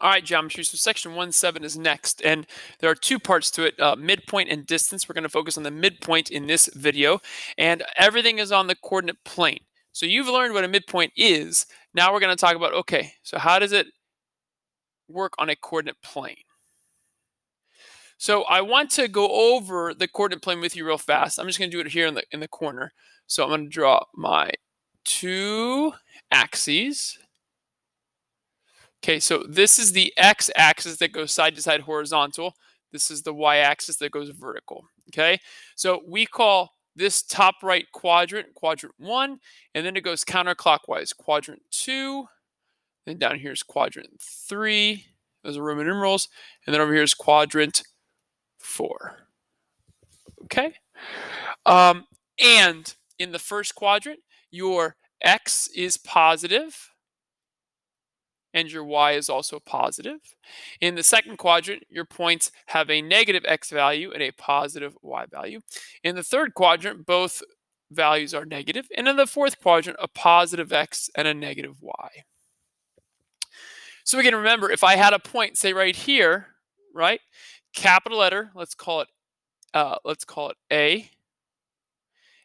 All right, geometry. So section 1.7 is next, and there are two parts to it, midpoint and distance. We're going to focus on the midpoint in this video, and everything is on the coordinate plane. So you've learned what a midpoint is. Now we're going to talk about, okay, so how does it work on a coordinate plane? So I want to go over the coordinate plane with you real fast. I'm just going to do it here in the corner. So I'm going to draw my two axes. Okay, so this is the x-axis that goes side to side horizontal. This is the y-axis that goes vertical. Okay, so we call this top right quadrant, quadrant 1, and then it goes counterclockwise, quadrant 2. Then down here is quadrant 3. Those are Roman numerals. And then over here is quadrant 4. Okay, and in the first quadrant, your x is positive and your y is also positive. In the second quadrant, your points have a negative x value and a positive y value. In the third quadrant, both values are negative. And in the fourth quadrant, a positive x and a negative y. So we can remember, if I had a point, say right here, right, capital letter, let's call it A.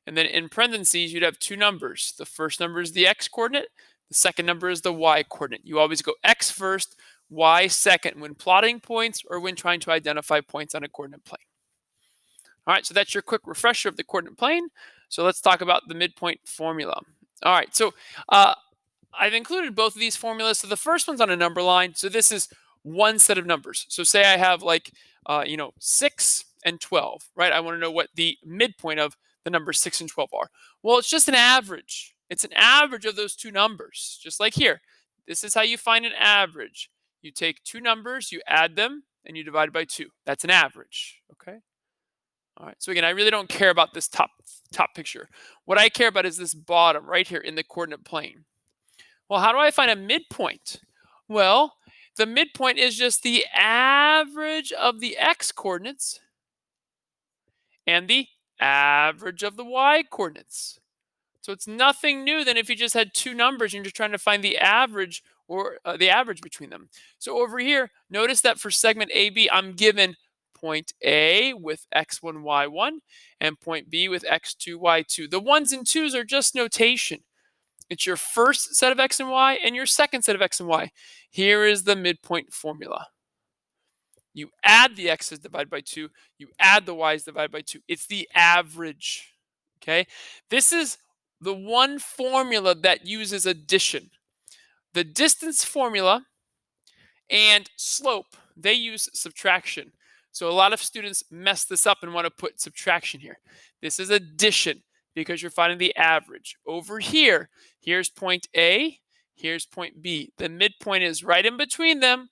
And then in parentheses, you'd have two numbers. The first number is the x coordinate. The second number is the y coordinate. You always go x first, y second when plotting points or when trying to identify points on a coordinate plane. All right, so that's your quick refresher of the coordinate plane. So let's talk about the midpoint formula. All right, so I've included both of these formulas. So the first one's on a number line. So this is one set of numbers. So say I have 6 and 12, right? I want to know what the midpoint of the numbers 6 and 12 are. Well, it's just an average. It's an average of those two numbers, just like here. This is how you find an average. You take two numbers, you add them, and you divide by 2. That's an average, okay? All right, so again, I really don't care about this top picture. What I care about is this bottom right here in the coordinate plane. Well, how do I find a midpoint? Well, the midpoint is just the average of the x coordinates and the average of the y coordinates. So it's nothing new than if you just had two numbers and you're just trying to find the average or the average between them. So over here, notice that for segment AB, I'm given point A with x1, y1, and point B with x2, y2. The ones and twos are just notation. It's your first set of x and y and your second set of x and y. Here is the midpoint formula. You add the x's divided by 2. You add the y's divided by 2. It's the average. Okay? This is the one formula that uses addition. The distance formula and slope, they use subtraction. So a lot of students mess this up and want to put subtraction here. This is addition because you're finding the average. Over here, here's point A, here's point B. The midpoint is right in between them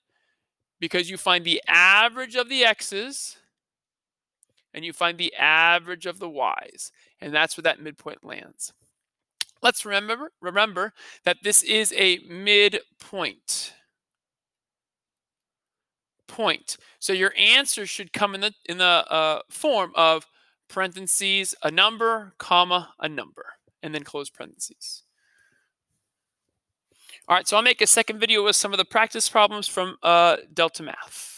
because you find the average of the x's and you find the average of the y's. And that's where that midpoint lands. Let's remember that this is a midpoint. So your answer should come in the form of parentheses, a number, comma, a number, and then close parentheses. All right, so I'll make a second video with some of the practice problems from Delta Math.